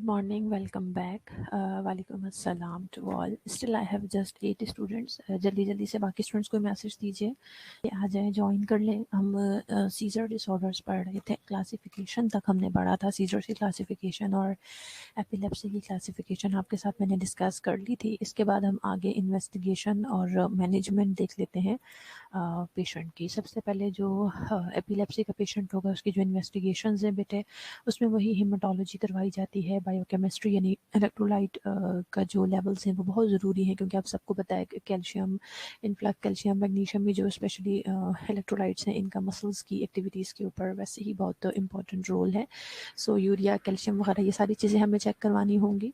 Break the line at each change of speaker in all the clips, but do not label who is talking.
Good morning, welcome back. वालेकुम अस्सलाम to all. Still I have just 8 students. जल्दी जल्दी से बाकी स्टूडेंट्स को मैसेज दीजिए कि आ जाए, ज्वाइन कर लें. हम सीजर डिसऑर्डर्स पढ़ रहे थे. क्लासिफिकेशन तक हमने पढ़ा था. सीजर की क्लासिफिकेशन और एपिलेप्सी की क्लासिफिकेशन आपके साथ मैंने डिस्कस कर ली थी. इसके बाद हम आगे इन्वेस्टिगेशन और मैनेजमेंट देख लेते हैं पेशेंट की. सबसे पहले जो एपिलेप्सी का पेशेंट होगा उसकी जो इन्वेस्टिगेशन है बेटे, उसमें वही हेमाटोलॉजी करवाई जाती है. बायोकेमिस्ट्री यानी इलेक्ट्रोलाइट का जो लेवल्स हैं वो बहुत ज़रूरी है, क्योंकि आप सबको पता है कि कैल्शियम, इनफ्लक्स कैल्शियम, मैग्नीशियम भी जो स्पेशली इलेक्ट्रोलाइट्स हैं इनका मसल्स की एक्टिविटीज़ के ऊपर वैसे ही बहुत इंपॉर्टेंट रोल है. सो यूरिया, कैल्शियम वगैरह ये सारी चीज़ें हमें चेक करवानी होंगी.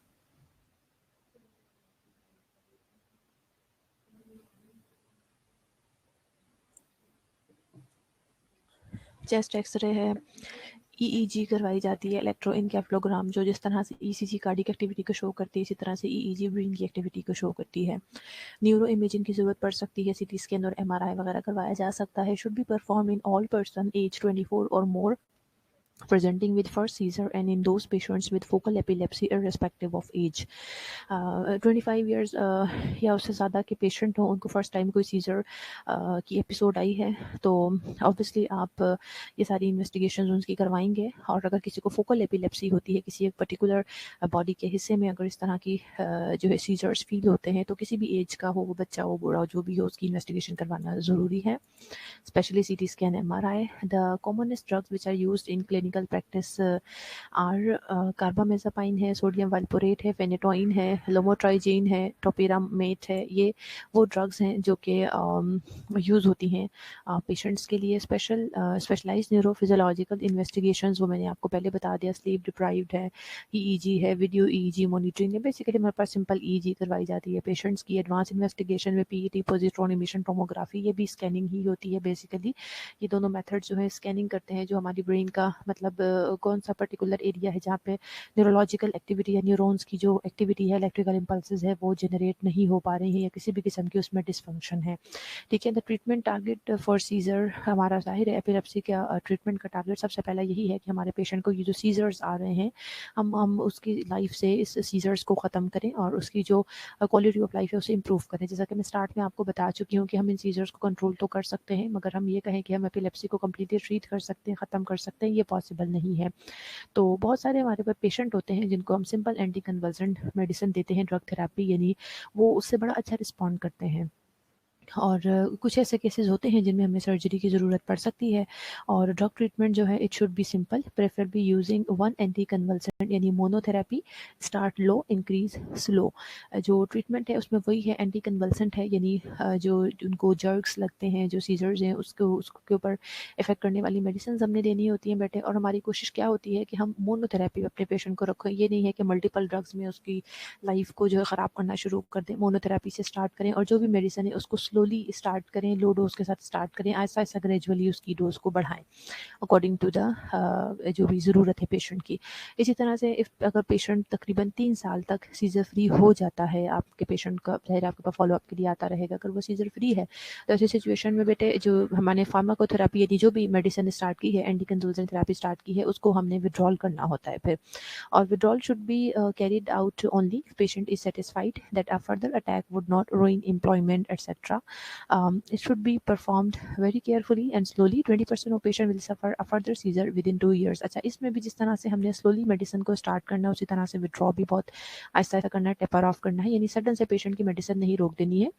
चेस्ट एक्सरे है, ईईजी करवाई जाती है, इलेक्ट्रोइनकेफ्लोग्राम जो जिस तरह से ईसीजी कार्डिक एक्टिविटी को शो करती है इसी तरह से ईईजी ब्रेन की एक्टिविटी को शो करती है. न्यूरो इमेजिंग की ज़रूरत पड़ सकती है, सीटी स्कैन और एमआरआई वगैरह करवाया जा सकता है. Should be perform in all person age 24 और मोर presenting with first seizure and in those patients with focal epilepsy irrespective of age. 25 years या उससे ज़्यादा के पेशेंट हों, उनको फर्स्ट टाइम कोई सीजर की एपिसोड आई है तो ऑब्वियसली आप ये सारी इन्वेस्टिगेशन उनकी करवाएंगे. और अगर किसी को फोकल एपिलेप्सी होती है किसी एक पर्टिकुलर बॉडी के हिस्से में, अगर इस तरह की जो है सीजर्स फील होते हैं तो किसी भी एज का हो, वो बच्चा हो बूढ़ा हो जो भी हो, उसकी इन्वेस्टिगेशन करवाना ज़रूरी है, especially CT scan, MRI. The commonest drugs which are used in clinical practice are carbamazepine है, सोडियम वाल्पोरेट है, फेनेटोइन है, लोमोट्राइजीन है, टोपिरामेट है. ये वो ड्रग्स हैं जो कि यूज़ होती हैं पेशेंट्स के लिए. स्पेशलाइज्ड न्यूरोफिजियोलॉजिकल इन्वेस्टिगेशंस वो मैंने आपको पहले बता दिया. स्लीप डिप्राइव्ड है, ईईजी है, वीडियो ईईजी मॉनिटरिंग है. बेसिकली हमारे पास सिंपल ईईजी करवाई जाती है पेशेंट्स की. एडवांस इन्वेस्टिगेशन में पीईटी, पॉजिट्रॉन इमिशन टोमोग्राफी, ये भी स्कैनिंग ही होती है बेसिकली. ये दोनों मेथड जो है स्कैनिंग करते हैं जो हमारी ब्रेन का मतलब कौन सा पर्टिकुलर एरिया है जहाँ पे न्यूरोलॉजिकल एक्टिविटी या न्यूरॉन्स की जो एक्टिविटी है, इलेक्ट्रिकल इम्पल्सेस है, वो जनरेट नहीं हो पा रही है या किसी भी किस्म की उसमें डिसफंक्शन है. ठीक है. The treatment target for seizure, हमारा जाहिर है एपिलेप्सी का ट्रीटमेंट का टारगेट सबसे पहला यही है कि हमारे पेशेंट को ये जो सीजर्स आ रहे हैं हम उसकी लाइफ से इस सीजर्स को ख़त्म करें और उसकी जो क्वालिटी ऑफ लाइफ है उसे इम्प्रूव करें. जैसा कि मैं स्टार्ट में आपको बता चुकी हूँ कि हम इन सीजर्स को कंट्रोल तो कर सकते हैं, मगर हम ये कहें कि हम एपिलेप्सी को कम्प्लीटली ट्रीट कर सकते हैं, ख़त्म कर सकते हैं, ये पॉसिबल नहीं है. तो बहुत सारे हमारे पास पेशेंट होते हैं जिनको हम सिंपल एंटी कन्वल्सेंट मेडिसिन देते हैं, ड्रग थेरेपी, यानी वो उससे बड़ा अच्छा रिस्पॉन्ड करते हैं. और कुछ ऐसे केसेस होते हैं जिनमें हमें सर्जरी की ज़रूरत पड़ सकती है. और ड्रग ट्रीटमेंट जो है it should be simple, preferably using one anti convulsant यानी मोनोथेरेपी, स्टार्ट लो इंक्रीज स्लो. जो ट्रीटमेंट है उसमें वही है, एंटी कन्वल्सेंट है, यानी जो उनको जर्क्स लगते हैं, जो सीजर्स हैं उसके ऊपर इफेक्ट करने वाली मेडिसिन हमने देनी होती हैं बेटे. और हमारी कोशिश क्या होती है कि हम मोनोथेरेपी अपने पेशेंट को रखें. ये नहीं है कि मल्टीपल ड्रग्स में उसकी लाइफ को जो है ख़राब करना शुरू कर दें. मोनोथेरेपी से स्टार्ट करें और जो भी मेडिसिन है उसको स्लोली स्टार्ट करें, लो डोज के साथ स्टार्ट करें, आहिस्ता आहिस्ता ग्रेजुअली उसकी डोज को बढ़ाएं अकॉर्डिंग टू द जो भी ज़रूरत है पेशेंट की. इसी तरह से अगर पेशेंट तकरीबन 3 साल तक सीजर फ्री हो जाता है, आपके पेशेंट का जाहिर आपके पास फॉलोअप के लिए आता रहेगा, अगर वो सीजर फ्री है तो ऐसी सिचुएशन में बेटे जो हमारे फार्माकोथेरेपी यानी जो भी मेडिसिन स्टार्ट की है, एंटी कन्वल्सेंट थेरेपी स्टार्ट की है, उसको हमने विड्रॉल करना होता है फिर. और withdrawal should be carried out only if patient is satisfied that a further attack would not ruin employment, etc. It should be performed very carefully and slowly. 20% of patient will suffer a further seizure within 2 years. अच्छा, इसमें भी जिस तरह से हमने slowly medicine को start करना है उसी तरह से विड्रॉ भी बहुत आहिस्ता आहिस्ता करना है, टेपर ऑफ करना है, यानी सडन से पेशेंट की मेडिसिन नहीं रोक देनी है.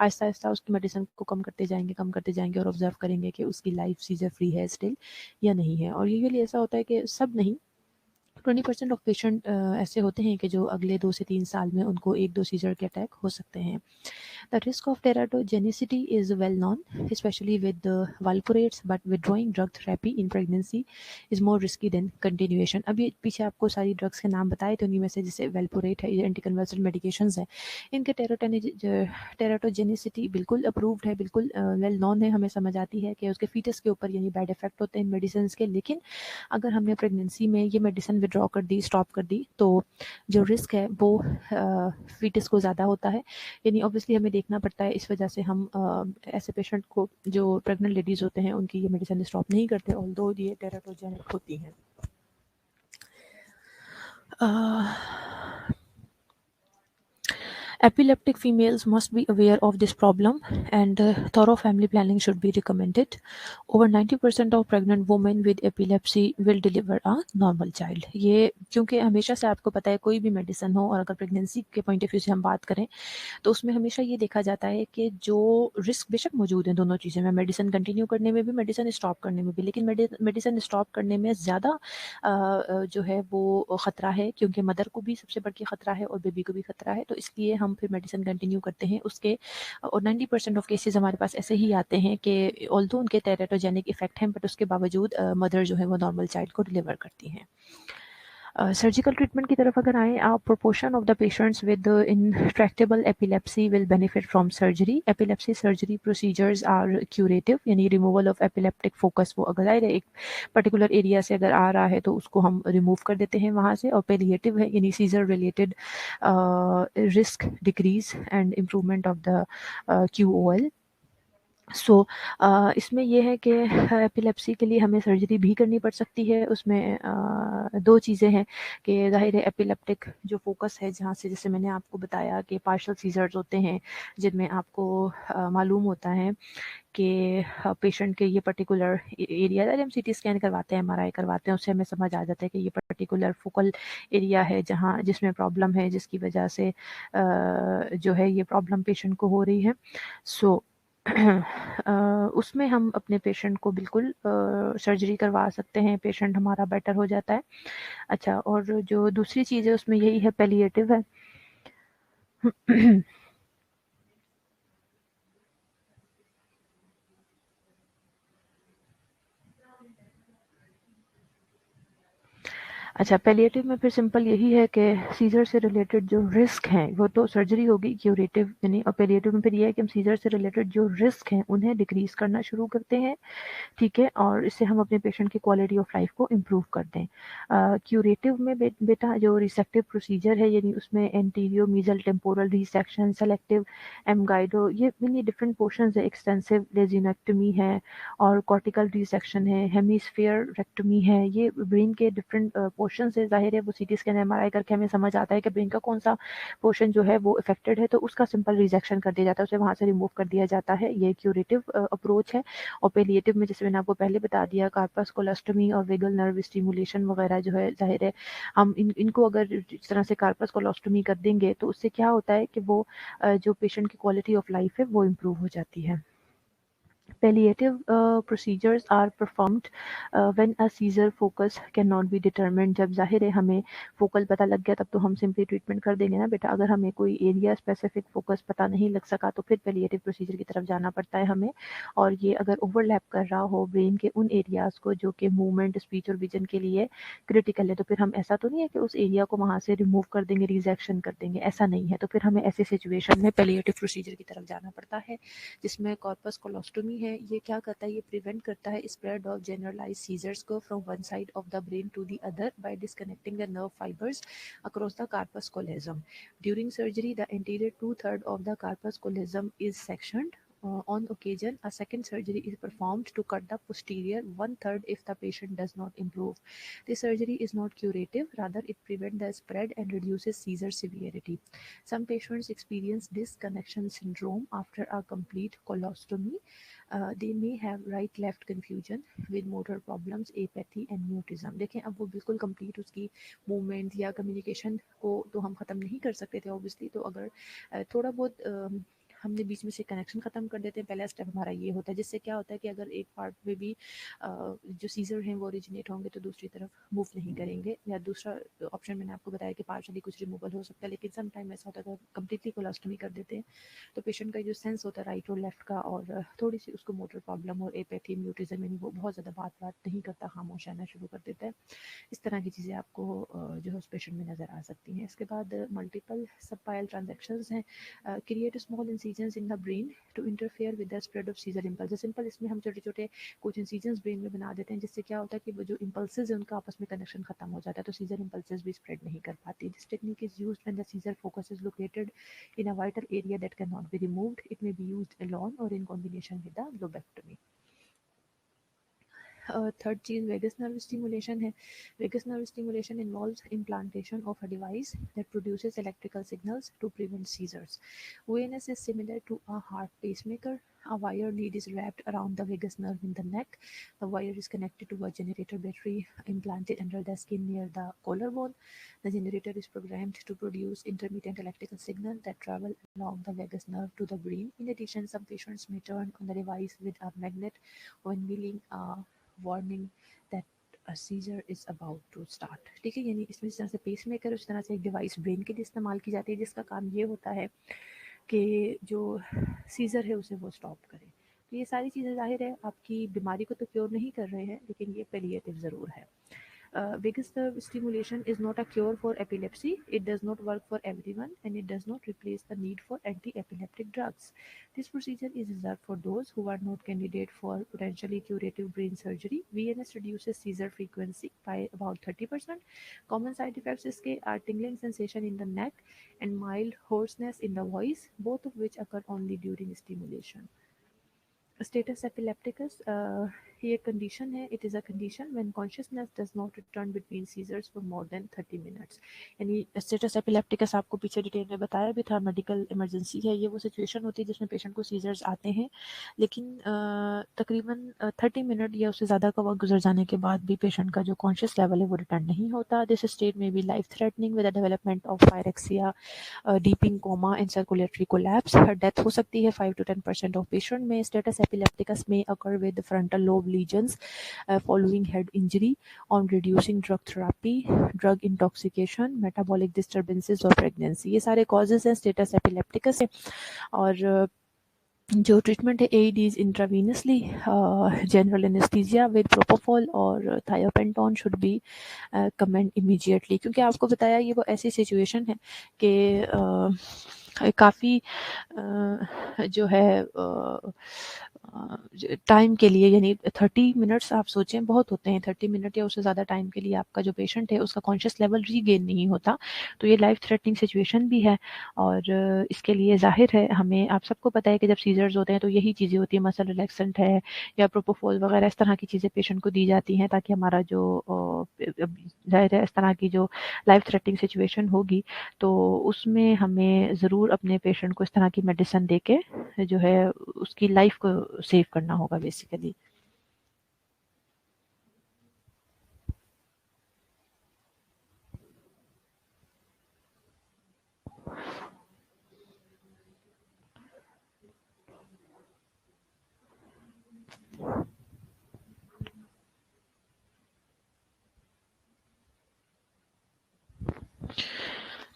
आहिस्ता आहिस्ता उसकी मेडिसिन को कम करते जाएंगे और ऑब्जर्व करेंगे कि उसकी लाइफ सीजर फ्री है स्टिल या नहीं है. और यूजुअली ऐसा होता है कि सब नहीं, 20% ऑफ पेशेंट ऐसे होते हैं कि जो अगले 2 से 3 साल में उनको 1-2 सीजर के अटैक हो सकते हैं. The risk of teratogenicity is well known, especially with the valproates, but withdrawing drug therapy in pregnancy is more risky than continuation. अभी पीछे आपको सारी ड्रग्स के नाम बताए थे, उन्हीं में से जैसे वेल्पोरेट है, ये एंटीकन्वल्सेंट मेडिकेशंस हैं, इनके टेराटोजेनिसिटी बिल्कुल अप्रूव्ड है, बिल्कुल वेल नॉन है, हमें समझ आती है कि उसके फीटस के ऊपर यानी बैड इफेक्ट होते हैं इन मेडिसिन के. लेकिन अगर हमने प्रेगनेंसी में ये मेडिसिन विड्रॉ कर दी, स्टॉप कर दी, तो जो रिस्क है वो फीटस को ज़्यादा होता है, यानी ऑब्वियसली हमें देखना पड़ता है. इस वजह से हम ऐसे पेशेंट को जो प्रेग्नेंट लेडीज़ होते हैं उनकी ये मेडिसिन स्टॉप नहीं करते, ऑल्दो ये टेराटोजेनिक होती हैं. Epileptic females must be aware of this problem, and thorough family planning should be recommended. Over 90% of pregnant women with epilepsy will deliver a normal child. ये क्योंकि हमेशा से आपको पता है कोई भी मेडिसिन हो और अगर प्रेगनेंसी के पॉइंट ऑफ व्यू से हम बात करें तो उसमें हमेशा ये देखा जाता है कि जो रिस्क बेशक मौजूद हैं दोनों चीज़ें में, मेडिसिन कंटिन्यू करने में भी, मेडिसिन स्टॉप करने में भी, लेकिन मेडिसिन स्टॉप करने में ज़्यादा जो है वो ख़तरा है, क्योंकि मदर को भी सबसे बढ़ के ख़तरा है और बेबी को भी ख़तरा है, तो इसलिए हम फिर मेडिसिन कंटिन्यू करते हैं उसके। और 90% ऑफ केसेस हमारे पास ऐसे ही आते हैं कि ऑल्दो उनके टेराटोजेनिक इफेक्ट हैं, बट उसके बावजूद मदर जो है वो नॉर्मल चाइल्ड को डिलीवर करती हैं। सर्जिकल ट्रीटमेंट की तरफ अगर आएँ, a proportion of the patients with the intractable epilepsy will benefit from surgery. Epilepsy surgery procedures are curative, यानी removal of epileptic focus, वो अगर ज़ाहिर है एक पर्टिकुलर एरिया से अगर आ रहा है तो उसको हम रिमूव कर देते हैं वहाँ से, और palliative है यानी seizure related risk decrease and improvement of the QOL। So इसमें ये है कि एपिलेप्सी के लिए हमें सर्जरी भी करनी पड़ सकती है। उसमें दो चीज़ें हैं कि ज़ाहिर है एपिलेप्टिक जो फोकस है, जहाँ से जैसे मैंने आपको बताया कि पार्शल सीजर्स होते हैं जिनमें आपको मालूम होता है कि पेशेंट के ये पर्टिकुलर एरिया, अरे हम सीटी स्कैन करवाते हैं, एमआरआई करवाते हैं, उससे हमें समझ आ जाता है कि ये पर्टिकुलर फोकल एरिया है जहाँ जिसमें प्रॉब्लम है, जिसकी वजह से जो है ये प्रॉब्लम पेशेंट को हो रही है। सो उसमें हम अपने पेशेंट को बिल्कुल सर्जरी करवा सकते हैं, पेशेंट हमारा बेटर हो जाता है। अच्छा, और जो दूसरी चीज़ है उसमें यही है, पैलिएटिव है। अच्छा, पैलिएटिव में फिर सिंपल यही है कि सीजर से रिलेटेड जो रिस्क हैं वो तो सर्जरी होगी क्यूरेटिव यानी, और पैलिएटिव में फिर ये है कि हम सीजर से रिलेटेड जो रिस्क हैं उन्हें डिक्रीज करना शुरू करते हैं, ठीक है, और इससे हम अपने पेशेंट की क्वालिटी ऑफ लाइफ को इम्प्रूव कर दें। क्यूरेटिव में बेटा जो रिसेक्टिव प्रोसीजर है, यानी उसमें एंटीरियो मीजल टेम्पोरल रिसेक्शन, सेलेक्टिव एमगाइडो, ये डिफरेंट पोर्शंस है, एक्सटेंसिव लेजिनेक्टमी है और कॉर्टिकल रिसेक्शन है, हेमीस्फीयर रेक्टमी है, ये ब्रेन के डिफरेंट पोर्शन है। जाहिर है वो सीटी स्कैन एमआरआई करके हमें समझ आता है कि ब्रेन का कौन सा पोर्शन जो है वो इफेक्टेड है, तो उसका सिंपल रिजेक्शन कर दिया जाता है, उसे वहाँ से रिमूव कर दिया जाता है। ये क्यूरेटिव अप्रोच है। और पैलिएटिव में जैसे मैंने आपको पहले बता दिया, कार्पस कोलोस्टमी और वेगल नर्व स्टिमुलेशन वगैरह जो है, जाहिर है हम इनको अगर इस तरह से कार्पस कोलोस्टमी कर देंगे तो उससे क्या होता है कि वो जो पेशेंट की क्वालिटी ऑफ लाइफ है वो इम्प्रूव हो जाती है। Palliative procedures are performed when a seizure focus cannot be determined। जब ज़ाहिर है हमें फोकल पता लग गया तब तो हम सिंपली ट्रीटमेंट कर देंगे ना बेटा, अगर हमें कोई एरिया स्पेसिफिक फोकस पता नहीं लग सका तो फिर पैलिएटिव प्रोसीजर की तरफ जाना पड़ता है हमें। और ये अगर ओवरलैप कर रहा हो ब्रेन के उन एरियाज को जो कि मूवमेंट, स्पीच और विजन के लिए क्रिटिकल है, तो फिर हम ऐसा तो नहीं है कि उस एरिया को वहाँ से रिमूव कर देंगे, रिजेक्शन कर देंगे, ऐसा नहीं है। तो फिर हमें ऐसी सिचुएशन में पैलिएटिव प्रोसीजर की तरफ जाना पड़ता है, जिसमें कॉर्पस कोलोस्टोमी है। ये क्या करता है, ये प्रिवेंट करता है स्प्रेड ऑफ जनरलाइज सीजर्स को from one side of the brain to the other by disconnecting the nerve fibres across the corpus callosum. During surgery, the anterior two-thirds of the corpus callosum is sectioned. On occasion, a second surgery is performed to cut the posterior one-third if the patient does not improve. This surgery is not curative, rather it prevents the spread and reduces seizure severity. Some patients experience disconnection syndrome after a complete colostomy. They may have right-left confusion with motor problems, apathy and mutism. देखें अब वो बिल्कुल complete उसकी movement या communication को तो हम ख़त्म नहीं कर सकते थे ऑब्वियसली, तो अगर थोड़ा बहुत हमने बीच में से कनेक्शन ख़त्म कर देते हैं, पहला स्टेप हमारा ये होता है, जिससे क्या होता है कि अगर एक पार्ट में भी जो सीजर हैं वो ओरिजिनेट होंगे तो दूसरी तरफ मूव नहीं करेंगे। या दूसरा ऑप्शन मैंने आपको बताया कि पार्शली कुछ रिमूवल हो सकता है, लेकिन सम टाइम ऐसा होता है कि कम्प्लीटली कोलोस्टमी कर देते हैं तो पेशेंट का जो सेंस होता है राइट और लेफ्ट का, और थोड़ी सी उसको मोटर प्रॉब्लम और एपैथी म्यूटिज्म, यानी वो बहुत ज़्यादा बात नहीं करता, खामोश रहना शुरू कर देता है। इस तरह की चीज़ें आपको जो है उस पेशेंट में नज़र आ सकती हैं। इसके बाद मल्टीपल सबपाइल ट्रांजेक्शन्स हैं, create small incisions in the brain to interfere with the spread of seizure impulse. Simple इसमें हम छोटे छोटे कुछ इंसिजन्स ब्रेन में बना देते हैं, जिससे क्या होता है कि वो जो इम्पल्सेस है उनका आपस में कनेक्शन खत्म हो जाता है, तो सीजर इम्पल्सेस भी स्प्रेड नहीं कर पाती। This technique is used when the seizure focus is located in a vital area that cannot be removed. It may be used alone or in combination with a lobectomy. Third चीज़ vagus nerve stimulation है। Vagus nerve stimulation involves implantation of a device that produces electrical signals to prevent seizures. VNS is similar to a heart pacemaker. A wire lead is wrapped around the vagus nerve in the neck. The wire is connected to a generator battery implanted under the skin near the collarbone. The generator is programmed to produce intermittent electrical signal that travel along the vagus nerve to the brain. In addition, some patients may turn on the device with a magnet when feeling a warning that a seizure is about to start. ठीक है, यानी इसमें जिस तरह से pace maker उस तरह से एक डिवाइस ब्रेन के लिए इस्तेमाल की जाती है जिसका काम ये होता है कि जो सीज़र है उसे वो स्टॉप करे। तो ये सारी चीज़ें ज़ाहिर है आपकी बीमारी को तो क्योर नहीं कर रहे हैं, लेकिन ये पैलिएटिव ज़रूर है। Vagus nerve stimulation is not a cure for epilepsy. It does not work for everyone, and it does not replace the need for anti-epileptic drugs. This procedure is reserved for those who are not candidate for potentially curative brain surgery. VNS reduces seizure frequency by about 30%. Common side effects इसके are tingling sensation in the neck and mild hoarseness in the voice, both of which occur only during stimulation. Status epilepticus, ये condition है, it is a condition when consciousness does not return between seizures for more than 30 minutes. यानी status epilepticus आपको पीछे detail में बताया भी था, medical emergency है। ये वो सिचुएशन होती है जिसमें पेशेंट को सीजर्स आते हैं, लेकिन तकरीबन 30 मिनट या उससे ज़्यादा का वक्त गुजर जाने के बाद भी पेशेंट का जो कॉन्शियस लेवल है वो रिटर्न नहीं होता। दिस स्टेट में be life threatening with the development of pyrexia, deepening coma and circulatory collapse. Death हो सकती है 5 to 10% ऑफ पेशेंट में। Status epilepticus may occur with the frontal lobe lesions following head injury, on reducing drug therapy, drug intoxication, metabolic disturbances और pregnancy। ये सारे causes हैं status epilepticus है। और जो ट्रीटमेंट है AEDs intravenously, general anaesthesia with propofol और thiopentone should be commenced immediately, क्योंकि आपको बताया ये वो ऐसी सिचुएशन है कि काफ़ी जो है टाइम के लिए, यानी 30 मिनट्स आप सोचें बहुत होते हैं। 30 मिनट या उससे ज़्यादा टाइम के लिए आपका जो पेशेंट है उसका कॉन्शियस लेवल रीगेन नहीं होता, तो ये लाइफ थ्रेटनिंग सिचुएशन भी है। और इसके लिए ज़ाहिर है हमें, आप सबको पता है कि जब सीजर्स होते हैं तो यही चीज़ें होती हैं, मसल रिलैक्सेंट है या प्रोपोफॉल वगैरह, इस तरह की चीज़ें पेशेंट को दी जाती हैं ताकि हमारा जो ज़ाहिर है इस तरह की जो लाइफ थ्रेटनिंग सिचुएशन होगी तो उसमें हमें ज़रूर अपने पेशेंट को इस तरह की मेडिसिन दे के जो है उसकी लाइफ को सेव करना होगा बेसिकली।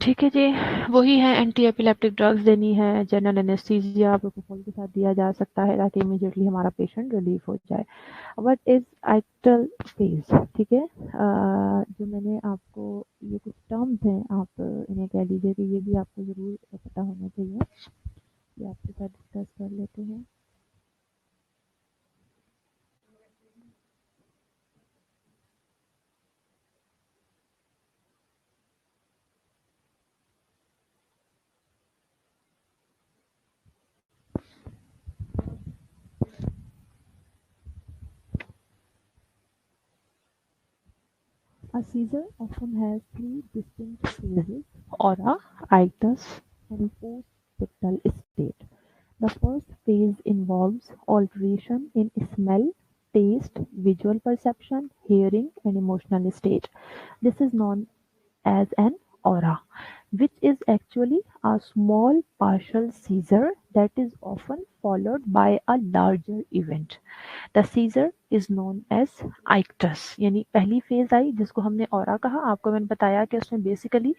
ठीक है जी, वही है, एंटी एपिलेप्टिक ड्रग्स देनी है, जनरल एनेस्थीसिया प्रोपोफॉल के साथ दिया जा सकता है ताकि इमीडिएटली हमारा पेशेंट रिलीफ हो जाए। What is ictal phase? ठीक है, जो मैंने आपको ये कुछ टर्म्स हैं, आप इन्हें कह लीजिए कि ये भी आपको ज़रूर पता होना चाहिए, ये आपके साथ डिस्कस कर लेते हैं। A seizure often has three distinct phases: aura, ictus, and post-ictal state. The first phase involves alteration in smell, taste, visual perception, hearing, and emotional state. This is known as an aura, which is actually a small partial seizure that is often followed by a larger event. The seizure is known as ictus, यानी पहली phase I जिसको हमने aura कहा। आपको मैंने बताया कि उसमें basically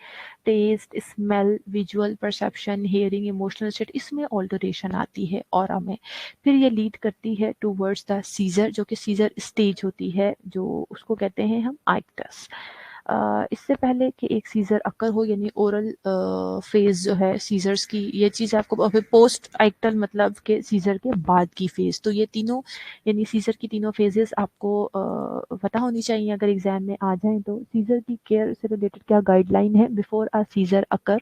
taste, smell, visual perception, hearing, emotional state, इसमें ऑल्टरेशन आती है ऑरा में। फिर ये लीड करती है टूवर्ड्स द सीजर, जो कि सीजर स्टेज होती है, जो उसको कहते हैं हम आइक्टस। इससे पहले कि एक सीजर अकर हो, यानी ओरल फेज जो है सीजर्स की, ये चीज़ आपको पोस्ट आइक्टल मतलब कि सीजर के बाद की फेज। तो ये तीनों, यानी सीजर की तीनों फेजेस आपको पता होनी चाहिए अगर एग्जाम में आ जाएं तो। सीजर की केयर से रिलेटेड क्या गाइडलाइन है before a seizure occur?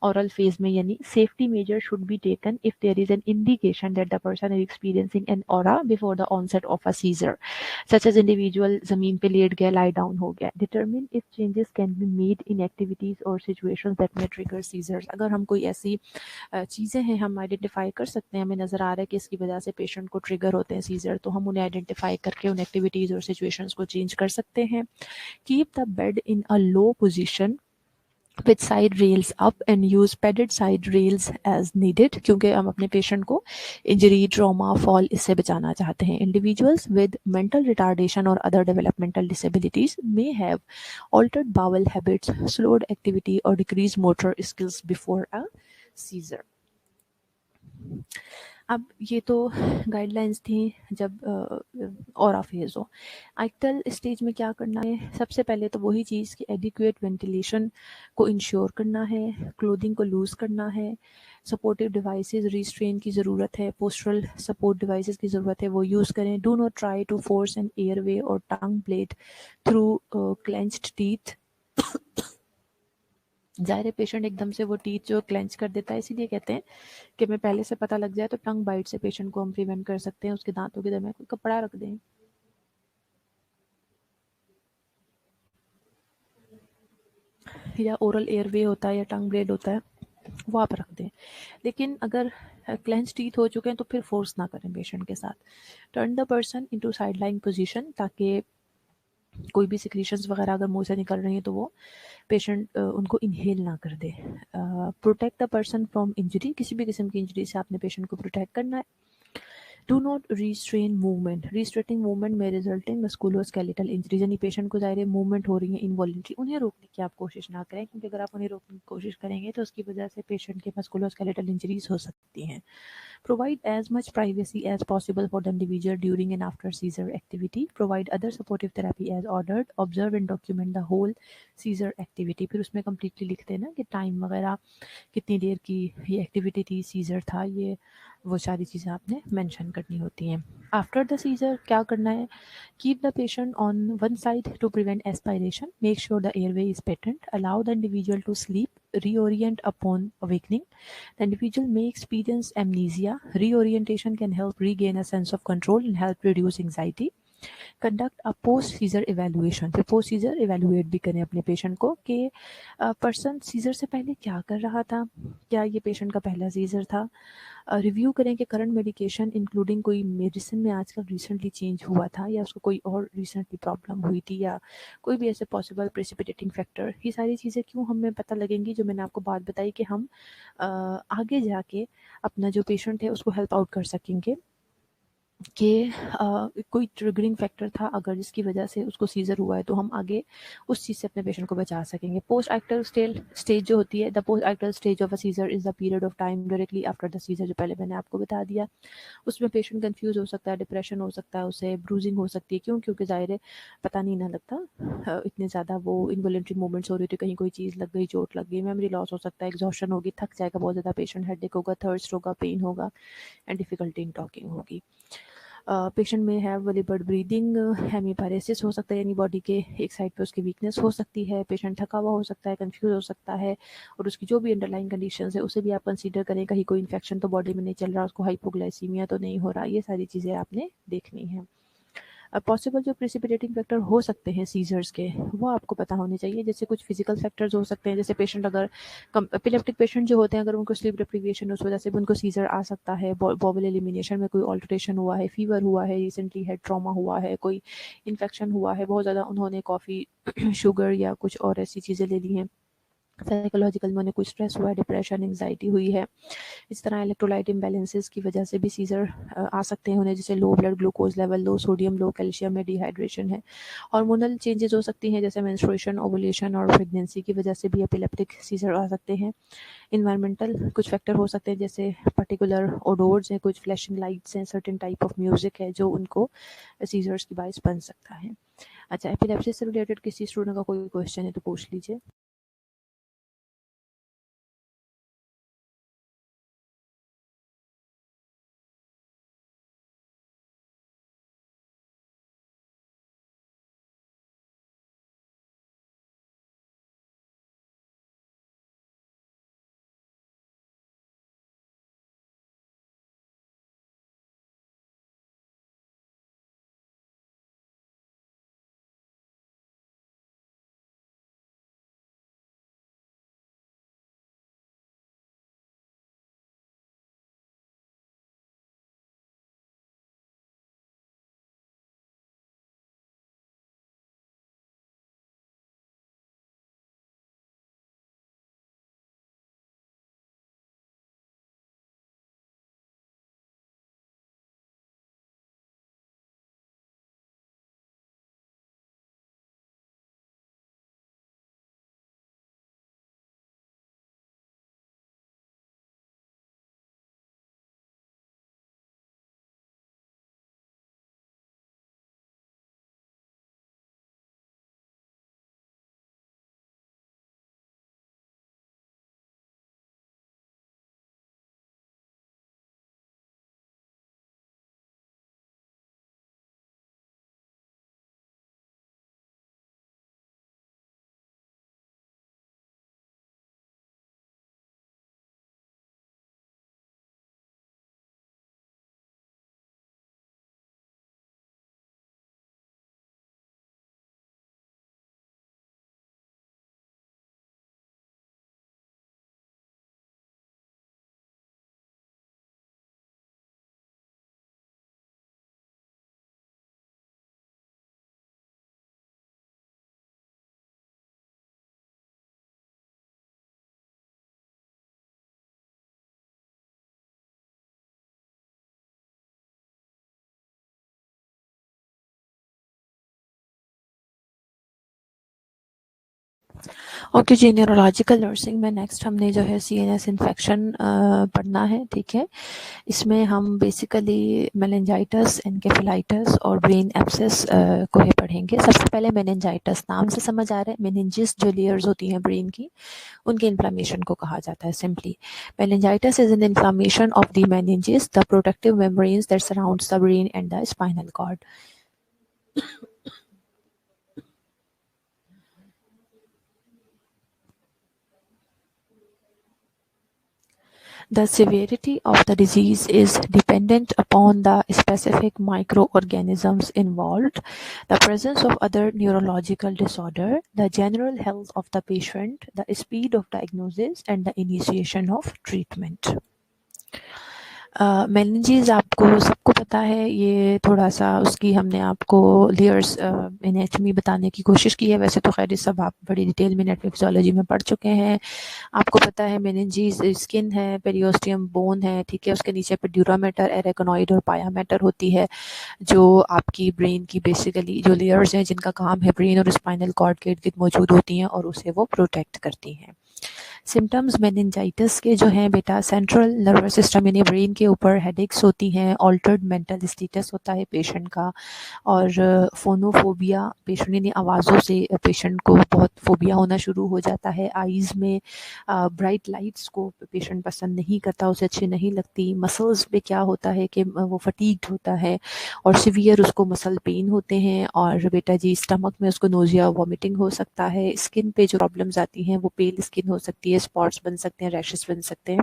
oral phase में, यानी safety measures should be taken if there is an indication that the person is experiencing an aura before the onset of a seizure, such as individual ज़मीन पे late गया, lie down हो गया. Determine if changes can be made in activities or situations that may trigger seizures. अगर हम कोई ऐसी चीज़ें हैं हम आइडेंटिफाई कर सकते हैं, हमें नज़र आ रहा है कि इसकी वजह से पेशेंट को ट्रिगर होते हैं सीजर, तो हम उन्हें आइडेंटिफाई करके उन एक्टिविटीज़ और सिचुएशंस को चेंज कर सकते हैं. Keep the bed in a low position with side rails up and use padded side rails as needed, क्योंकि हम अपने पेशेंट को इंजरी, ट्रॉमा, फॉल इससे बचाना चाहते हैं. Individuals with mental retardation or other developmental disabilities may have altered bowel habits, slowed activity or decreased motor skills before a seizure. अब ये तो गाइडलाइंस थी जब ऑरा फेज हो. आइक्टल स्टेज में क्या करना है? सबसे पहले तो वही चीज़ कि एडिक्वेट वेंटिलेशन को इंश्योर करना है, क्लोथिंग को लूज़ करना है, सपोर्टिव डिवाइसेस रिस्ट्रेन की ज़रूरत है, पोस्टरल सपोर्ट डिवाइसेस की ज़रूरत है, वो यूज़ करें. Do not try to force an airway or tongue blade through clenched teeth. ज़ाहिर है पेशेंट एकदम से वो टीथ जो क्लेंच कर देता है, इसीलिए कहते हैं कि हमें पहले से पता लग जाए तो टंग बाइट से पेशेंट को हम प्रिवेंट कर सकते हैं. उसके दांतों के दरमियान कोई कपड़ा रख दें, या ओरल एयरवे होता है या टंग ब्लेड होता है वो आप रख दें. लेकिन अगर क्लेंच टीथ हो चुके हैं तो फिर फोर्स ना करें पेशेंट के साथ. Turn the person into side line position, ताकि कोई भी सिक्रीशंस वगैरह अगर मुंह से निकल रही हैं तो वो पेशेंट उनको इनहेल ना कर दे. Protect the person from injury, किसी भी किस्म की इंजरी से आपने पेशेंट को प्रोटेक्ट करना है. Do not restrain movement, restraining movement में रिजल्टिंग मस्कुलोस्केलेटल इंजरीज, यानी पेशेंट को ज़ाहिर मूवमेंट हो रही है इनवॉलेंट्री, उन्हें रोकने की आप कोशिश ना करें, क्योंकि अगर आप उन्हें रोकने की कोशिश करेंगे तो उसकी वजह से पेशेंट के मस्कुलोस्केलेटल इंजरीज हो सकती हैं. Provide as much privacy as possible for the individual during and after seizure activity. Provide other supportive therapy as ordered. Observe and document the whole seizure activity. फिर उसमें completely लिखते हैं ना कि टाइम वगैरह कितनी देर की ये एक्टिविटी थी, सीजर था, ये वो सारी चीज़ें आपने मेंशन करनी होती हैं. आफ्टर द सीजर क्या करना है? Keep the patient on one side to prevent aspiration. Make sure the airway is patent. Allow the individual to sleep. Reorient upon awakening. The individual may experience amnesia. Reorientation can help regain a sense of control and help reduce anxiety. Conduct a post seizure evaluation, फिर post seizure evaluate भी करें अपने patient को कि person scissor से पहले क्या कर रहा था, क्या ये पेशेंट का पहला सीजर था. रिव्यू करें कि करंट मेडिकेशन इंक्लूडिंग कोई मेडिसिन में आजकल रिसेंटली चेंज हुआ था या उसको कोई और रिसेंटली प्रॉब्लम हुई थी, या कोई भी ऐसे पॉसिबल प्रेसिपिटेटिंग फैक्टर. ये सारी चीज़ें क्यों हमें पता लगेंगी, जो मैंने आपको बात बताई कि हम आगे जाके अपना जो पेशेंट है उसको हेल्प आउट कर सकेंगे कि कोई ट्रिगरिंग फैक्टर था अगर जिसकी वजह से उसको सीजर हुआ है, तो हम आगे उस चीज़ से अपने पेशेंट को बचा सकेंगे. पोस्ट एक्टल स्टेज जो होती है, the post ictal stage of a seizure is the period of time directly after the seizure, जो पहले मैंने आपको बता दिया. उसमें पेशेंट कंफ्यूज हो सकता है, डिप्रेशन हो सकता है, उसे ब्रूजिंग हो सकती है. क्यों? क्योंकि ज़ाहिर है पता नहीं ना लगता, इतने ज़्यादा वो इनवॉलेंट्री मूवमेंट्स हो रही थी, कहीं कोई चीज़ लग गई, चोट लग गई, मेमोरी लॉस हो सकता है, एग्जॉशन होगी, थक जाएगा बहुत ज़्यादा पेशेंट, हेडेक होगा, थर्स्ट होगा, पेन होगा एंड डिफिकल्टी इन टॉकिंग होगी. पेशेंट में हैव लेबर्ड ब्रीदिंग, हेमीपैरेसिस हो सकता है, यानी बॉडी के एक साइड पे उसकी वीकनेस हो सकती है, पेशेंट थका हुआ हो सकता है, कंफ्यूज हो सकता है, और उसकी जो भी अंडरलाइन कंडीशंस है उसे भी आप कंसीडर करें. कहीं कोई इन्फेक्शन तो बॉडी में नहीं चल रहा, उसको हाइपोग्लाइसीमिया तो नहीं हो रहा, ये सारी चीज़ें आपने देखनी है. पॉसिबल जो प्रेसिपिटेटिंग फैक्टर हो सकते हैं सीजर्स के, वो आपको पता होने चाहिए. जैसे कुछ फिजिकल फैक्टर्स हो सकते हैं, जैसे पेशेंट अगर एपिलेप्टिक पेशेंट जो होते हैं, अगर उनको स्लीप डिप्रीविएशन उस वजह से भी उनको सीजर आ सकता है. बॉबल एलिमिनेशन में कोई ऑल्टरेशन हुआ है, फीवर हुआ है, रिसेंटली हेड ट्रॉमा हुआ है, कोई इन्फेक्शन हुआ है, बहुत ज़्यादा उन्होंने कॉफ़ी शुगर या कुछ और ऐसी चीज़ें ले ली हैं, साइकोलॉजिकल में उन्हें कुछ स्ट्रेस हुआ है, डिप्रेशन, एंग्जाइटी हुई है. इस तरह इलेक्ट्रोलाइट इम्बैलेंसेस की वजह से भी सीजर आ सकते हैं उन्हें, जैसे लो ब्लड ग्लूकोज लेवल, लो सोडियम, लो कैल्शियम में डिहाइड्रेशन है. हार्मोनल चेंजेस हो सकती हैं, जैसे मेंस्ट्रुएशन, ओवुलेशन और प्रेगनेंसी की वजह से भी एपिलेप्टिक सीजर आ सकते हैं. इन्वायरमेंटल कुछ फैक्टर हो सकते हैं, जैसे पर्टिकुलर ओडोर्स हैं, कुछ फ्लैशिंग लाइट्स हैं, सर्टेन टाइप ऑफ म्यूजिक है जो उनको सीजर्स की बाइस बन सकता है. अच्छा, एपिलेप्सी से रिलेटेड किसी स्टूडेंट का कोई क्वेश्चन है तो पूछ लीजिए. ओके जी, न्यूरोलॉजिकल नर्सिंग में नेक्स्ट हमने जो है सीएनएस इन्फेक्शन पढ़ना है, ठीक है। इसमें हम बेसिकली मेनिंजाइटिस, एनकेफेलाइटिस और ब्रेन एब्सेस को ही पढ़ेंगे। सबसे पहले मेनिंजाइटिस, नाम से समझ आ रहा है, मेनिंजिस जो लेयर्स होती हैं ब्रेन की, उनके इन्फ्लामेशन को कहा जाता है simply. Meningitis is an inflammation of the meninges, the protective membranes that surrounds the brain and the spinal cord. The severity of the disease is dependent upon the specific microorganisms involved, the presence of other neurological disorder, the general health of the patient, the speed of diagnosis, and the initiation of treatment. Meninges आपको सबको पता है, ये थोड़ा सा उसकी हमने आपको लेयर्स एनाटॉमी बताने की कोशिश की है। वैसे तो खैर सब आप बड़ी डिटेल में एनाटॉमी फिजियोलॉजी में पढ़ चुके हैं। आपको पता है मेनिंजेस स्किन है, पेरियोस्टियम बोन है, ठीक है। उसके नीचे पर ड्यूरा मैटर, एरेगोनॉइड और पाया मैटर होती है, जो आपकी ब्रेन की बेसिकली जो लेयर्स हैं जिनका काम है ब्रेन और स्पाइनल कॉर्ड के इर्द गिर्द मौजूद होती हैं और उसे वो प्रोटेक्ट करती हैं। सिम्टम्स मेनिंजाइटिस के जो हैं बेटा, सेंट्रल नर्वस सिस्टम यानी ब्रेन के ऊपर हेडेक्स होती हैं, ऑल्टर्ड मेंटल स्टेटस होता है पेशेंट का, और फोनोफोबिया, पेशेंट यानी आवाज़ों से पेशेंट को बहुत फोबिया होना शुरू हो जाता है। आईज़ में ब्राइट लाइट्स को पेशेंट पसंद नहीं करता, उसे अच्छी नहीं लगती। मसल्स में क्या होता है कि वो फटीग्ड होता है और सिवियर उसको मसल पेन होते हैं, और बेटा जी स्टमक में उसको नोजिया वॉमिटिंग हो सकता है। स्किन पे जो प्रॉब्लम्स आती हैं वो पेल स्किन हो सकती है, स्पॉट्स बन सकते हैं, रैशेस बन सकते हैं।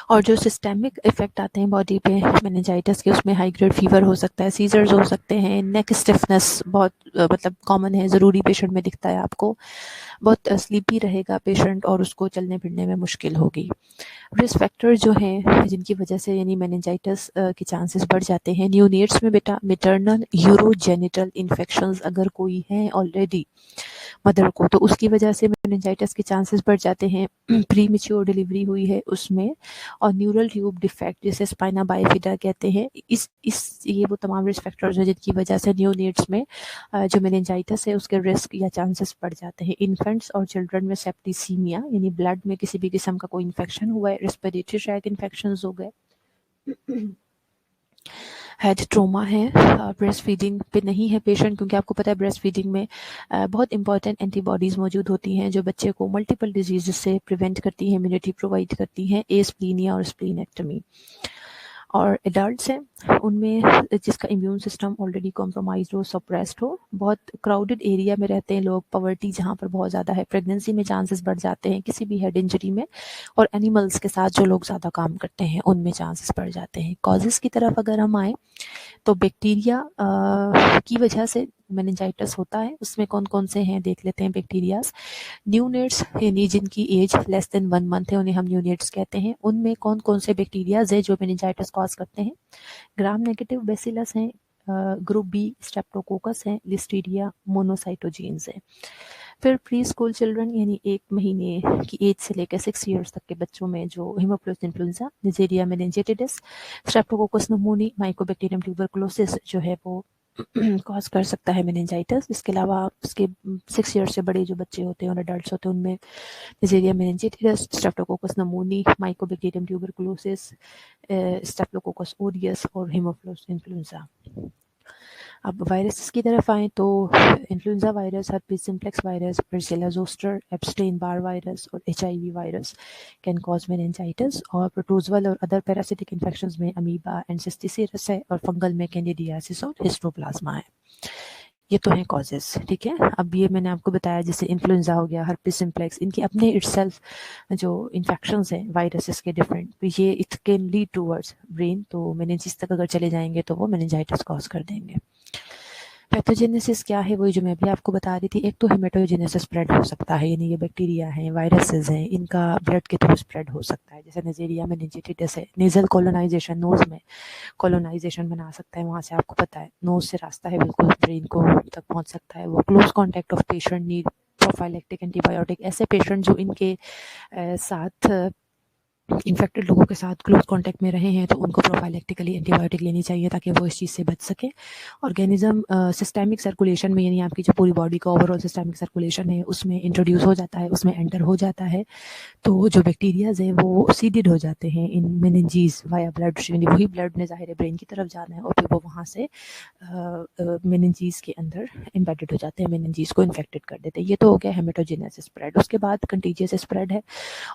और जो सिस्टेमिक इफेक्ट आते हैं बॉडी पे मेनिंजाइटिस के, उसमें हाई ग्रेड फीवर हो सकता है, सीजर्स हो सकते हैं, नेक स्टिफनेस बहुत मतलब कॉमन है, ज़रूरी पेशेंट में दिखता है आपको, बहुत स्लीपी रहेगा पेशेंट और उसको चलने फिरने में मुश्किल होगी। रिस्क फैक्टर जो हैं जिनकी वजह से यानी मेनिंजाइटिस के चांसेस बढ़ जाते हैं, न्यूनेट्स में बेटा मैटरनल यूरोजेनिटल इन्फेक्शंस अगर कोई है ऑलरेडी मदर को, तो उसकी वजह से मेनिंजाइटिस के चांसेस बढ़ जाते हैं। प्री मेच्योर डिलीवरी हुई है उसमें, और न्यूरल ट्यूब डिफेक्ट जिसे स्पाइना बाइफिडा कहते हैं, इस ये वो तमाम रिस्क फैक्टर्स हैं जिनकी वजह से न्यूनेट्स में जो मेनिंजाइटिस है उसके रिस्क या चांसेस बढ़ जाते हैं। इन्फेंट्स और चिल्ड्रन में सेप्टिसीमिया यानी ब्लड में किसी भी किस्म का कोई इन्फेक्शन हुआ है, रेस्पिरेटरी ट्रैक इन्फेक्शंस हो गए, हेड ट्रोमा है, ब्रेस्ट फीडिंग पे नहीं है पेशेंट, क्योंकि आपको पता है ब्रेस्ट फीडिंग में बहुत इंपॉर्टेंट एंटीबॉडीज़ मौजूद होती हैं जो बच्चे को मल्टीपल डिजीज से प्रिवेंट करती हैं, इम्यूनिटी प्रोवाइड करती हैं, एस्प्लीनिया और स्प्लीनेक्टमी। और एडल्ट्स हैं उनमें जिसका इम्यून सिस्टम ऑलरेडी कॉम्प्रोमाइज्ड हो, सप्रेस्ड हो, बहुत क्राउडेड एरिया में रहते हैं लोग, पॉवर्टी जहाँ पर बहुत ज़्यादा है, प्रेगनेंसी में चांसेस बढ़ जाते हैं किसी भी हेड इंजरी में, और एनिमल्स के साथ जो लोग ज़्यादा काम करते हैं उनमें चांसेस बढ़ जाते हैं। कॉजेज़ की तरफ अगर हम आए तो बैक्टीरिया की वजह से मेनिंजाइटिस होता है, उसमें कौन कौन से हैं देख लेते हैं बैक्टीरियाज। न्यूनेट्स यानी जिनकी एज लेस देन 1 मंथ है उन्हें हम न्यूनेट्स कहते हैं, उनमें कौन कौन से बैक्टीरियाज है जो मेनिंजाइटिस कॉज करते हैं। ग्राम नेगेटिव बेसिलस हैं, ग्रुप बी स्ट्रेप्टोकोकस हैं, लिस्टीरिया, मोनोसाइटोजीन्स हैं। फिर प्री स्कूल चिल्ड्रन यानी 1 महीने की एज से लेकर 6 ईयर्स तक के बच्चों में जो Haemophilus influenza, Neisseria meningitis, Streptococcus pneumoniae, Mycobacterium tuberculosis जो है वो कॉज कर सकता है मेनिंजाइटिस। इसके अलावा उसके 6 ईयर्स से बड़े जो बच्चे होते हैं और अडल्ट होते हैं उनमें Neisseria meningitis, Streptococcus pneumoniae, Mycobacterium tuberculosis, Staphylococcus aureus और हेमोप्लस इन्फ्लुएंजा। अब वायरस की तरफ आएँ तो influenza virus, herpes simplex virus, varicella zoster, Epstein Barr virus और HIV virus can cause meningitis. और प्रोटोजोअल और अदर पैरासिटिक इन्फेक्शंस में अमीबा एंड सिस्टिसिरस है, और फंगल में कैंडिडियासिस और हिस्टोप्लाज्मा है। ये तो हैं कॉजेस, ठीक है। अब ये मैंने आपको बताया जैसे इन्फ्लुएंजा हो गया, herpes simplex, इनके अपने इटसेल्फ जो इन्फेक्शंस हैं वायरसेस के डिफरेंट, तो ये it can lead towards brain, तो मेनिंजिस तक अगर चले जाएंगे तो वो मेनिंजाइटिस कॉज कर देंगे। पैथोजेनेसिस क्या है, वही जो मैं अभी आपको बता रही थी। एक तो हेमेटोजेनेसिस स्प्रेड हो सकता है, यानी ये बैक्टीरिया हैं, वायरसेस हैं, इनका ब्लड के थ्रू स्प्रेड हो सकता है, जैसे निजेरिया मेनिंजाइटिस है। नेजल कॉलोनाइजेशन, नोज में कॉलोनाइजेशन बना सकता है, वहाँ से आपको पता है नोज से रास्ता है बिल्कुल ब्रेन को तक पहुँच सकता है वो। Close contact of patient need prophylactic antibiotic, ऐसे पेशेंट जो इनके साथ इन्फेक्टेड लोगों के साथ क्लोज कांटेक्ट में रहे हैं तो उनको प्रोफाइलेक्टिकली एंटीबायोटिक लेनी चाहिए ताकि वो इस चीज़ से बच सके। ऑर्गेनिज्म सिस्टेमिक सर्कुलेशन में, यानी आपकी जो पूरी बॉडी का ओवरऑल सिस्टेमिक सर्कुलेशन है उसमें इंट्रोड्यूस हो जाता है, उसमें एंटर हो जाता है। तो जो बैक्टीरियाज हैं वो सीडेड हो जाते हैं इन मेनिंजीज वाया ब्लड स्ट्रीम, वही ब्लड ने ज़ाहिर है ब्रेन की तरफ जाना है और फिर वो वहाँ से मेनिंजीज के अंदर एम्बेडेड हो जाते हैं, मेनिंजीज को इन्फेक्टेड कर देते हैं। ये तो हो गया हेमेटोजेनस स्प्रेड। उसके बाद कंटीजियस स्प्रेड है,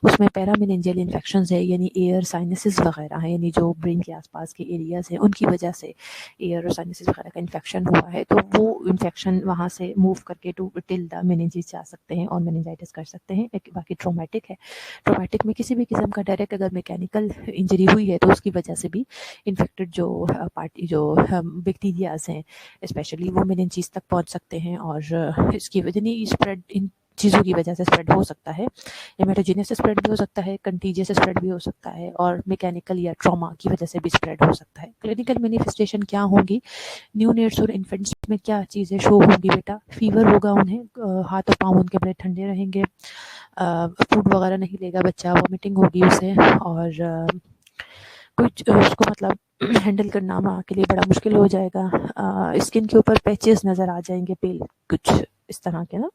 उसमें पैरामेनिंजियल इन्फेक्शंस है, यानी एयर साइनसेस वगैरह हैं, यानी जो ब्रेन के आसपास के एरियाज हैं उनकी वजह से एयर और साइनसेस वगैरह का इन्फेक्शन हुआ है तो वो इन्फेक्शन वहाँ से मूव करके टू टिल द मेनिंजेस जा सकते हैं और मेनिंजाइटिस कर सकते हैं। बाकी ट्रोमेटिक है, ट्रोमेटिक में किसी भी किस्म का डायरेक्ट अगर मैकेनिकल इंजरी हुई है तो उसकी वजह से भी इन्फेक्टेड जो पार्टी जो बैक्टीरियाज हैं स्पेशली वो मेनिंजेस तक पहुँच सकते हैं और इसकी वजह नहीं स्प्रेड इन चीज़ों की वजह से स्प्रेड हो सकता है। हेमेटोजेनस स्प्रेड भी हो सकता है, कंटीजियस स्प्रेड भी हो सकता है और मैकेनिकल या ट्रॉमा की वजह से भी स्प्रेड हो सकता है। क्लिनिकल मैनिफेस्टेशन क्या होंगी, न्यूनेट्स और इन्फेंट्स में क्या चीज़ें शो होंगी बेटा, फीवर होगा उन्हें, हाथ और पाँव उनके बड़े ठंडे रहेंगे, फूड वगैरह नहीं लेगा बच्चा, वॉमिटिंग होगी उसे और कुछ उसको मतलब हैंडल करना माँ के लिए बड़ा मुश्किल हो जाएगा। स्किन के ऊपर पैचेस नज़र आ जाएंगे, पेल कुछ इस तरह के ना,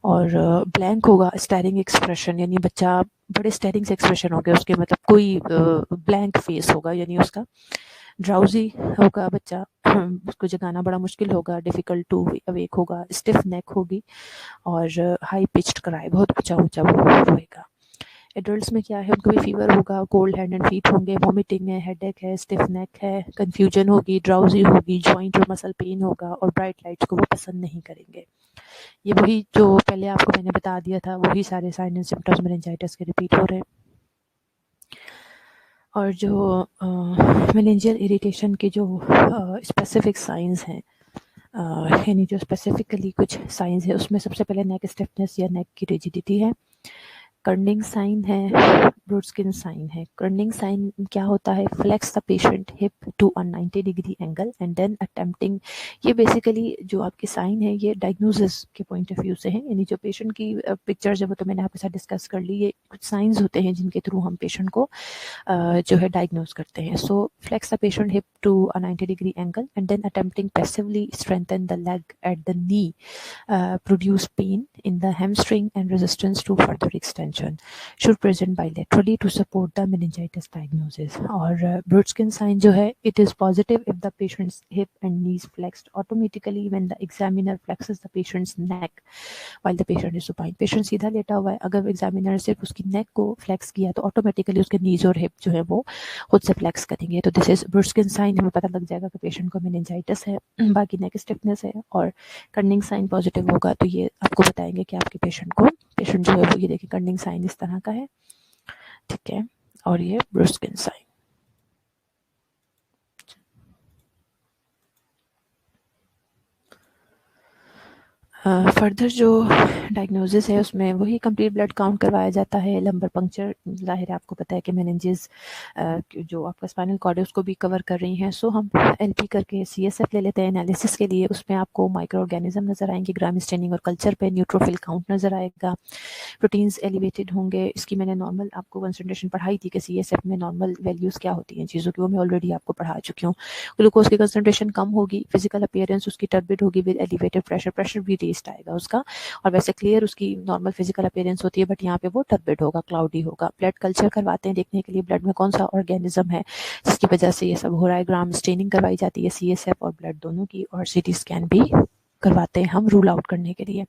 और ब्लैंक होगा, स्टेरिंग एक्सप्रेशन, यानी बच्चा बड़े स्टेरिंग से एक्सप्रेशन हो गया उसके, मतलब कोई ब्लैंक फेस होगा, यानी उसका ड्राउजी होगा बच्चा, उसको जगाना बड़ा मुश्किल होगा, डिफ़िकल्ट टू अवेक होगा, स्टिफ नेक होगी और हाई पिच्ड क्राई, बहुत ऊंचा ऊंचा वो होएगा। एडल्ट्स में क्या है, उनको भी फीवर होगा, कोल्ड हैंड एंड फीट होंगे, वॉमिटिंग है, हेडेक है, स्टिफ नेक है, कन्फ्यूजन होगी, ड्राउजी होगी, जॉइंट और मसल पेन होगा और ब्राइट लाइट्स को वो पसंद नहीं करेंगे। ये वही जो पहले आपको मैंने बता दिया था, वही सारे साइन एंड सिम्टम्स मेनिंजाइटिस के रिपीट हो रहे हैं। और जो मेनिंजियल इरिटेशन के जो स्पेसिफिक साइंस हैं, यानी जो स्पेसिफिकली कुछ साइंस है, उसमें सबसे पहले नेक स्टिफनेस या नेक की रिजिडिटी है, कर्निंग साइन है, ब्रूड स्किन साइन है। कर्निंग साइन क्या होता है, flex the patient hip to a 90 degree angle and then attempting, ये बेसिकली जो आपकी साइन है ये डायग्नोसिस के पॉइंट ऑफ व्यू से है, यानी जो पेशेंट की पिक्चर जब तो मैंने आपके साथ डिस्कस कर ली, ये कुछ साइंस होते हैं जिनके थ्रू हम पेशेंट को जो है डायग्नोज करते हैं। So flex the patient hip to a 90 degree angle and then attempting passively strengthen the leg at the knee, produce pain in the hamstring and resistance to further extension, should present bilaterally to support the meningitis diagnosis. और broad skin sign जो है, it is positive if the patient's hip and knees flexed automatically when the examiner flexes the patient's neck while the patient is supine. Patient सीधा लेटा हुआ है, अगर examiner सिर्फ उसकी नेक को फ्लेक्स किया तो ऑटोमेटिकली उसके नीज और हिप जो है वो खुद से फ्लेक्स करेंगे। तो this is Brudzinski sign, हमें पता लग जाएगा कि पेशेंट को मेनिंजाइटिस है। बाकी नेक स्टिफनेस है और कर्निंग साइन पॉजिटिव होगा तो ये आपको बताएंगे कि आपके पेशेंट जो है वो, ये देखिए कर्निंग साइन इस तरह का है, ठीक है, और ये ब्रूड स्किन साइन। फर्दर जो डायग्नोसिस है उसमें वही कंप्लीट ब्लड काउंट करवाया जाता है, लंबर पंक्चर, ज़ाहिर है आपको पता है कि मेनिंजेस जो आपका स्पाइनल कॉर्ड है उसको भी कवर कर रही हैं। सो हम एलपी करके सीएसएफ ले लेते हैं एनालिसिस के लिए, उसमें आपको माइक्रो ऑर्गेनिज्म नज़र आएंगे, ग्राम स्टेनिंग और कल्चर पे न्यूट्रोफिल काउंट नज़र आएगा, प्रोटीन्स एलिवेटेड होंगे। इसकी मैंने नॉर्मल आपको कंसंट्रेशन पढ़ाई थी कि सीएसएफ में नॉर्मल वैल्यूज़ क्या होती हैं चीज़ों की, वो मैं ऑलरेडी आपको पढ़ा चुकी हूँ। ग्लूकोज की कंसंट्रेशन कम होगी, फिजिकल अपीयरेंस उसकी टर्बिड होगी विद एलिवेटेड प्रेशर भी रेस्ट आएगा उसका, और वैसे क्लियर उसकी नॉर्मल फिजिकल अपीयरेंस होती है, बट यहाँ पे वो टर्बिड होगा, क्लाउडी होगा। ब्लड कल्चर करवाते हैं देखने के लिए ब्लड में कौन सा ऑर्गेनिज्म है जिसकी वजह से ये सब हो रहा है, ग्राम स्टेनिंग करवाई जाती है सीएसएफ और ब्लड दोनों की, और सीटी स्कैन भी करवाते हैं हम रूल आउट करने के लिए।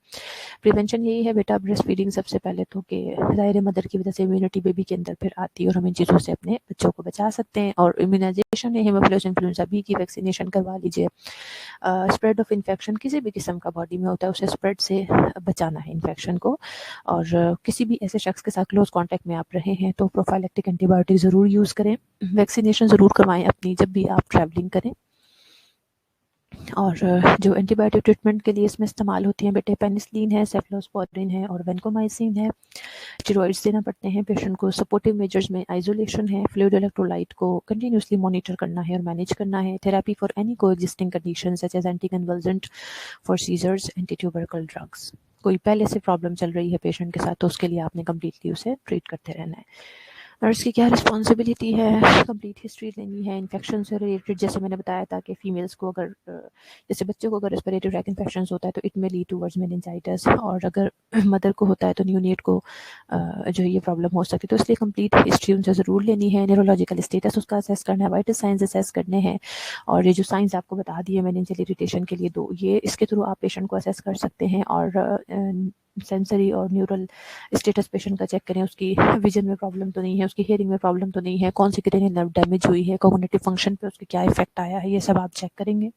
प्रिवेंशन यही है बेटा, ब्रेस्ट फीडिंग सबसे पहले तो, कि ज़ाहिर मदर की वजह से इम्यूनिटी बेबी के अंदर फिर आती है और हम इन चीज़ों से अपने बच्चों को बचा सकते हैं। और इम्यूनाइजेशन है, हेमोफिलस इन्फ्लुएंजा बी की वैक्सीनेशन करवा लीजिए। स्प्रेड ऑफ इन्फेक्शन किसी भी किस्म का बॉडी में होता है, उसे स्प्रेड से बचाना है इन्फेक्शन को। और किसी भी ऐसे शख्स के साथ क्लोज कॉन्टैक्ट में आप रहे हैं तो प्रोफाइलेक्टिक एंटीबायोटिक ज़रूर यूज़ करें, वैक्सीनेशन ज़रूर करवाएं अपनी जब भी आप ट्रैवलिंग करें। और जो एंटीबायोटिक ट्रीटमेंट के लिए इसमें इस्तेमाल होती हैं बेटे, पेनिसिलिन है, सेफ्लोस्पोरिन है और वेंकोमाइसिन है। स्टेरॉइड्स देना पड़ते हैं पेशेंट को। सपोर्टिव मेजर्स में आइसोलेशन है, फ्लूइड इलेक्ट्रोलाइट को कंटिन्यूसली मॉनिटर करना है और मैनेज करना है। Therapy for any coexisting condition such as anticonvulsant for seizures, anti tubercle drugs. कोई पहले से प्रॉब्लम चल रही है पेशेंट के साथ तो उसके लिए आपने कम्प्लीटली उसे ट्रीट करते रहना है। नर्स की क्या रिस्पॉन्सिबिलिटी है, कंप्लीट हिस्ट्री लेनी है इन्फेक्शन से रिलेटेड, जैसे मैंने बताया था कि फीमेल्स को अगर जैसे बच्चों को अगर रेस्पिरेटरी ट्रैक इन्फेक्शन होता है तो इट में लीड टूवर्ड्स मेनिंजाइटिस, और अगर मदर को होता है तो न्यूनेट को जो ये प्रॉब्लम हो सकती है। तो इसलिए कंप्लीट हिस्ट्री उनसे ज़रूर लेनी है, न्यूरोलॉजिकल स्टेटस उसका असेस करना है, वाइटल साइंस असेस करने हैं, और ये जो साइंस आपको बता दिए मेनिंजियल इरिटेशन के लिए दो, ये इसके थ्रू आप पेशेंट को असेस कर सकते हैं। और सेंसरी और न्यूरल स्टेटस पेशेंट का चेक करें, उसकी विजन में प्रॉब्लम तो नहीं है, उसकी हियरिंग में प्रॉब्लम तो नहीं है, कौन सी क्रेनियल नर्व डैमेज हुई है, कॉग्निटिव फंक्शन पे उसके क्या इफेक्ट आया है, ये सब आप चेक करेंगे।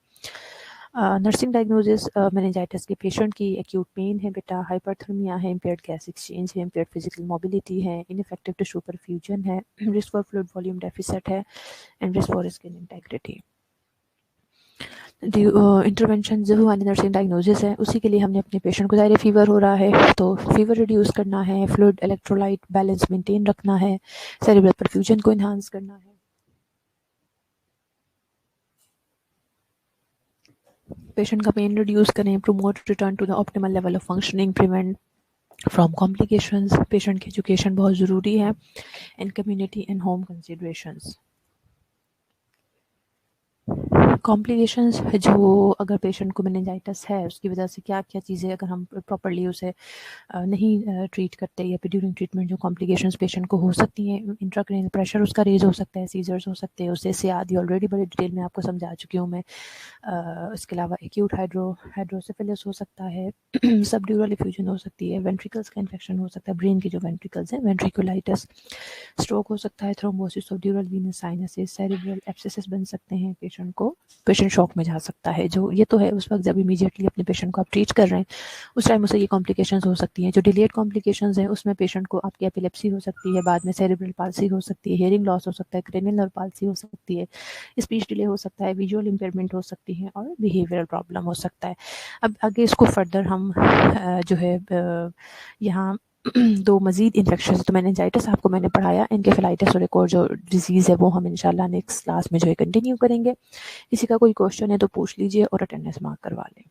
नर्सिंग डायग्नोसिस मेनिंजाइटिस के पेशेंट की एक्यूट पेन है बेटा, हाइपरथर्मिया है, इम्पेयर्ड गैस एक्सचेंज है, इम्पेयर्ड फिजिकल मोबिलिटी है, इनइफेक्टिव टिश्यू परफ्यूजन है, risk for fluid volume deficit है, and risk for skin integrity. Intervention जो हमारी नर्सिंग डायग्नोसिस है उसी के लिए हमने अपने पेशेंट को, ज़ाहिर फीवर हो रहा है तो फीवर रिड्यूस करना है, फ्लूइड इलेक्ट्रोलाइट बैलेंस मेंटेन रखना है, सेरेब्रल परफ्यूजन को इन्हांस करना है, पेशेंट का पेन रिड्यूस करें, promote return to the optimal level of functioning, prevent from complications, patient की एजुकेशन बहुत ज़रूरी है, and community and home considerations. Complications जो अगर पेशेंट को मेनिंजाइटिस है उसकी वजह से क्या क्या चीज़ें अगर हम प्रॉपरली उसे नहीं ट्रीट करते, या फिर ड्यूरिंग ट्रीटमेंट जो कॉम्प्लिकेशंस पेशेंट को हो सकती हैं, इंट्राक्रेनियल प्रेशर उसका रेज हो सकता है, सीजर्स हो सकते हैं, उससे से आदि ऑलरेडी बड़े डिटेल में आपको समझा चुकी हूँ मैं। इसके अलावा एक्यूट हाइड्रोसेफेलस हो सकता है, सबड्यूरल इफ्यूजन हो सकती है, वेंट्रिकल्स का इन्फेक्शन हो सकता है, ब्रेन की जो वेंट्रिकल्स हैं, वेंट्रिकुलाइटिस, स्ट्रोक हो सकता है, thrombosis of ड्यूरल Venus sinuses, cerebral abscesses बन सकते हैं, पेशेंट शॉक में जा सकता है। जो ये तो है उस वक्त जब इमीडिएटली अपने पेशेंट को आप ट्रीट कर रहे हैं उस टाइम उसे ये कॉम्प्लिकेशंस हो सकती हैं। जो डिलेड कॉम्प्लिकेशंस हैं उसमें पेशेंट को आपकी एपिलेप्सी हो सकती है, बाद में सेरेब्रल पाल्सी हो सकती है, हियरिंग लॉस हो सकता है, क्रेनियल नर्व पाल्सी हो सकती है, स्पीच डिले हो सकता है, विजुअल इम्पेयरमेंट हो सकती है, और बिहेवियरल प्रॉब्लम हो सकता है। अब आगे इसको फर्दर हम जो है यहाँ दो मजीद इन्फेक्शन, तो मेनिंजाइटिस आपको मैंने पढ़ाया, एनकेफेलाइटिस और एक और जो डिजीज़ है वो हम इंशाल्लाह नेक्स्ट क्लास में जो है कंटिन्यू करेंगे। किसी का कोई क्वेश्चन है तो पूछ लीजिए और अटेंडेंस मार्क करवा लें।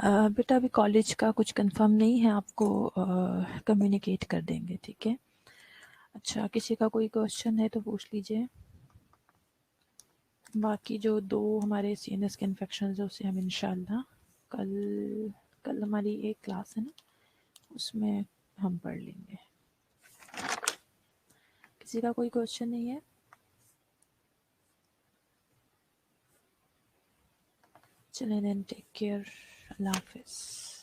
बेटा अभी कॉलेज का कुछ कंफर्म नहीं है, आपको कम्युनिकेट कर देंगे, ठीक है। अच्छा, किसी का कोई क्वेश्चन है तो पूछ लीजिए। बाकी जो 2 हमारे सीएनएस के इन्फेक्शन है उसे हम इंशाल्लाह कल कल हमारी एक क्लास है ना, उसमें हम पढ़ लेंगे। किसी का कोई क्वेश्चन नहीं है? चलें देन, टेक केयर, अल्लाह हाफिज़।